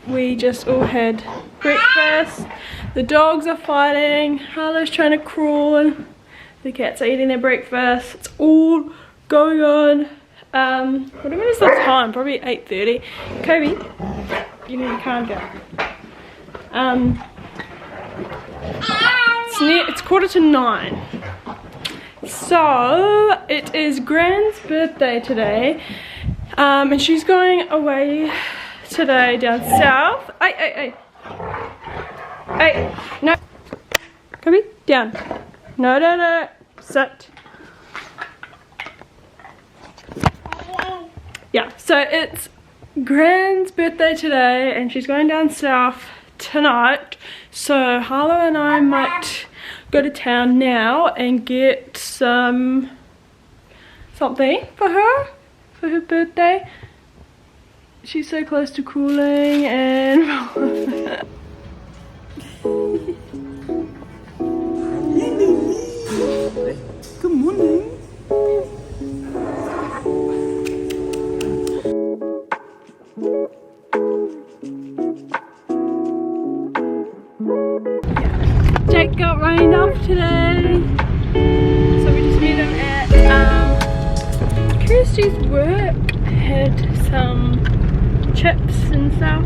we just all had breakfast. The dogs are fighting, Harlow's trying to crawl, the cats are eating their breakfast. It's all going on. What is the time? Probably 8:30. Kobe, you need to calm down. It's 8:45. So it is Gran's birthday today, and she's going away today down south. Hey, no, Kobe, down. No, sit. Yeah, so it's Gran's birthday today, and she's going down south tonight. So Harlow and I might go to town now and get something for her birthday. She's so close to crawling and good morning. Jake got rained off today, so we just met him at Kirsty's work. Had some chips and stuff,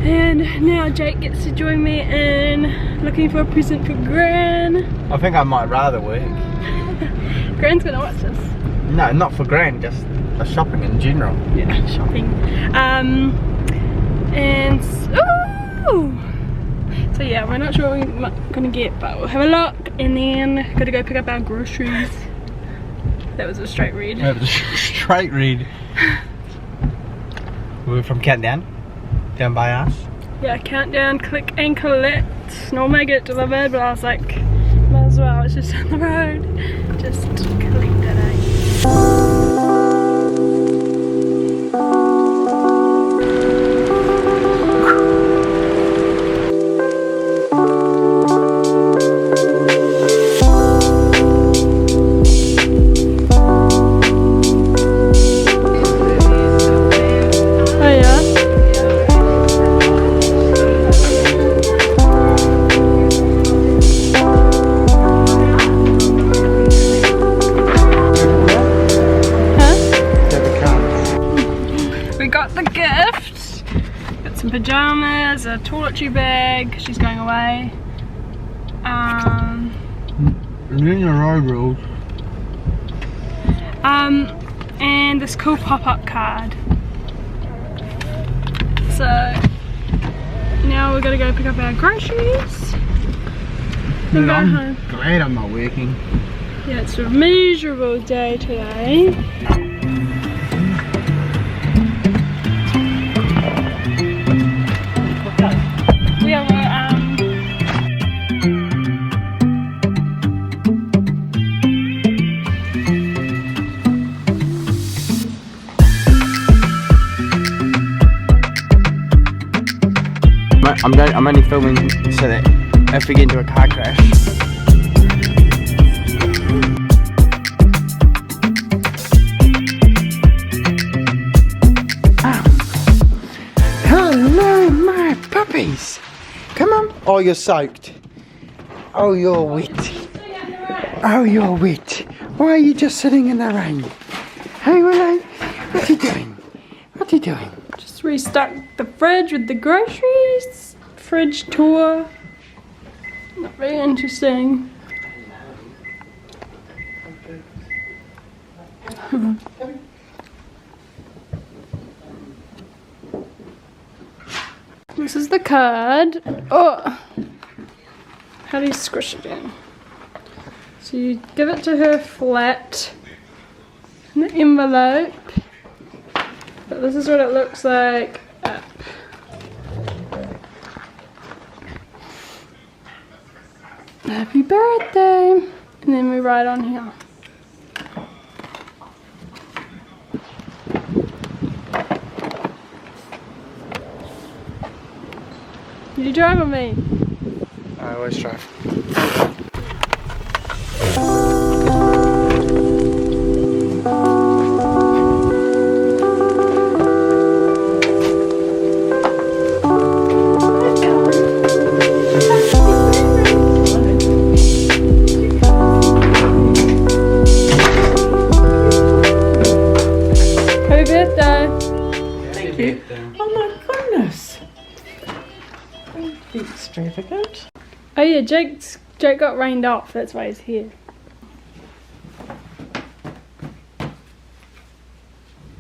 and now Jake gets to join me in looking for a present for Gran. I think I might rather work. Gran's gonna watch this. No, not for Gran, just for shopping in general. Yeah, shopping. And so yeah, we're not sure what we're gonna get, but we'll have a look, and then gotta go pick up our groceries. That was a straight read. That was a straight read. We're from Countdown, down by us. Yeah, Countdown, click and collect. Normally I get it delivered, but I was like, might as well, it's just on the road. Just collect it, eh? Pajamas, a toiletry bag, she's going away. And then your overalls. And this cool pop-up card. So now we're gonna go pick up our groceries and go home. Glad I'm not working. Yeah, it's a miserable day today. I'm only filming so that if we get into a car crash. Oh. Hello, my puppies. Come on. Oh, you're soaked. Oh, you're wet. Oh, you're wet. Why are you just sitting in the rain? Hey, Willow. What are you doing? What are you doing? Just restocked the fridge with the groceries. Fridge tour. Not very interesting. This is the card. Oh! How do you squish it in? So you give it to her flat in the envelope. But this is what it looks like up. Happy birthday! And then we write on here. Did you drive with me? I always drive. goodness. Don't be extravagant. Oh yeah, Jake got rained off, that's why he's here.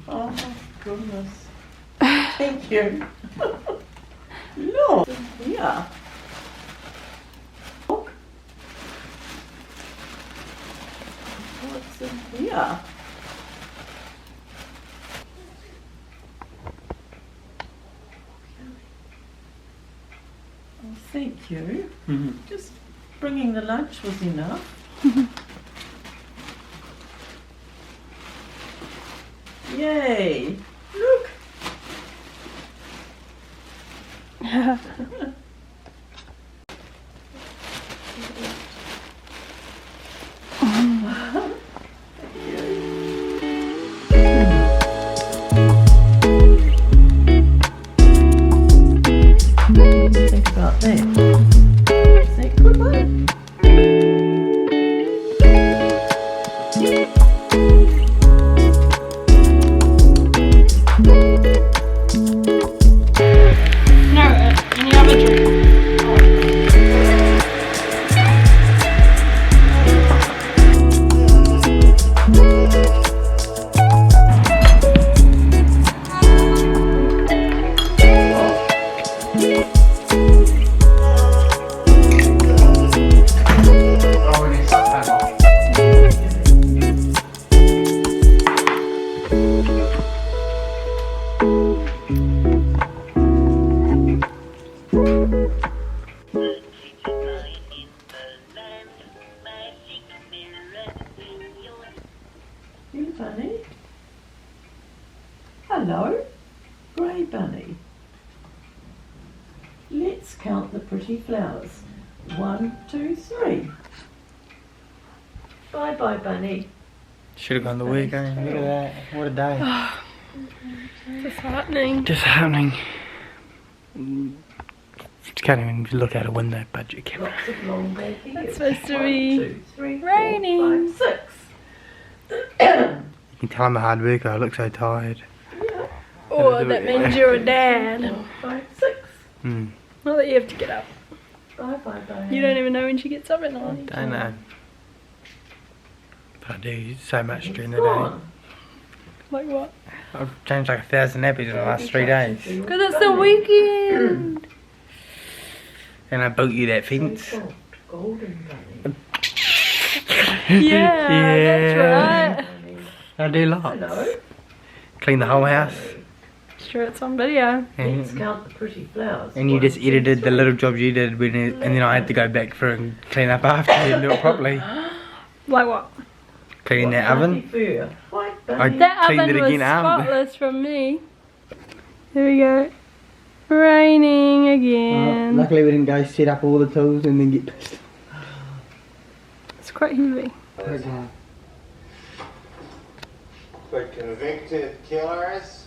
Oh my goodness. Thank you. Look, here. Look. What's in here? Oh, thank you. Just bringing the lunch was enough. Yay! Look. Think about that. Is that good one? No, any other drink? You bunny? Hello, grey bunny. Let's count the pretty flowers. 1, 2, 3. Bye bye, bunny. Should have gone the weekend. Look at that. What a day. Disheartening. Disheartening. Just can't even look out a window, budget camera. Lots of long back here. It's supposed to 1, be 2, 3, 4, raining. 5, 6. You can tell I'm a hard worker. I look so tired. Oh, that means you're a dad. 4, 5, 6. Hmm. Not that you have to get up. Bye bye bye. You don't even know when she gets up at night. I know. But I do so much during the day. Gone. Like what? I've changed like 1,000 nappies in the last 3 days. Because it's the weekend. And I built you that fence. Golden bunny. Yeah, that's right. I do lots. Hello. Clean the whole house. Sure, it's on video. Let's And, count the pretty flowers. and you 1, just 2, edited the 3. little jobs you did when it, and then I had to go back through and clean up after you and do it properly. Like what? Clean that oven. Fur. White I bunny. That cleaned oven it was again after. spotless from me. There we go. Raining again. Luckily we didn't go set up all the tools and then get pissed. It's quite heavy. For convicted killers.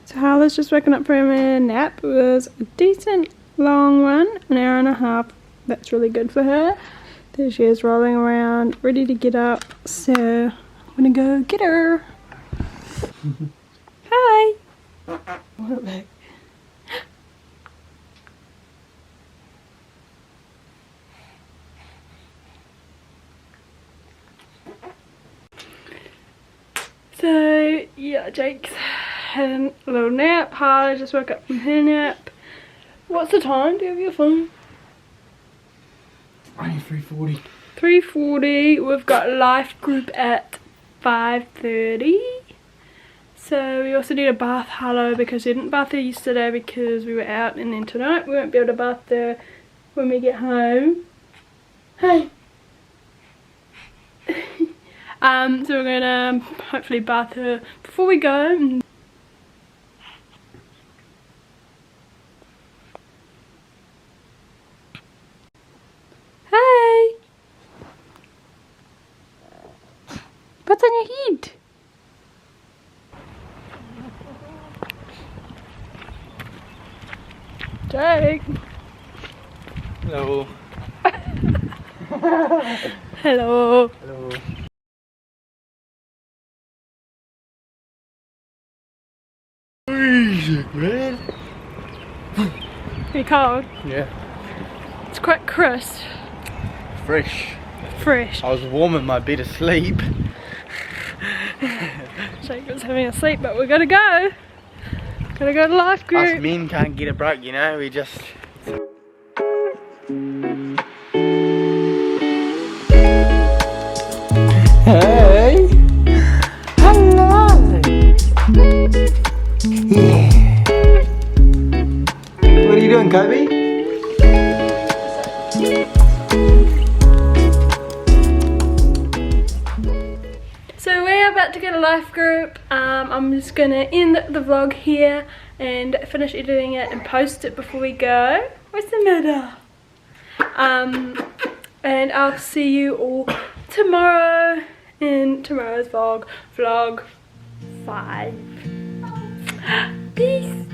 So Harlow's just woken up from a nap. It was a decent long one, an hour and a half. That's really good for her. There she is rolling around, ready to get up. So I'm gonna go get her. Hi. Look back. So yeah, Jake's had a little nap. Harlow just woke up from her nap. What's the time? Do you have your phone? Only 3:40. 3:40. We've got life group at 5:30. So we also need a bath Harlow because we didn't bath her yesterday because we were out, and then tonight we won't be able to bath her when we get home. Hey. So we're gonna hopefully bath her before we go. Hey. What's on your head? Jake. Hello. Hello. Hello. Easy, man. You cold? Yeah. It's quite crisp. Fresh. Fresh. I was warm in my bed asleep. Jacob's having a sleep, but we gotta go. Gotta go to life group. Us men can't get a break, you know, we just... Hey! Hello! Yeah! What are you doing, Kobe? So we're about to go to life group. I'm just gonna end the vlog here and finish editing it and post it before we go. What's the matter? And I'll see you all tomorrow in tomorrow's vlog 5. Peace.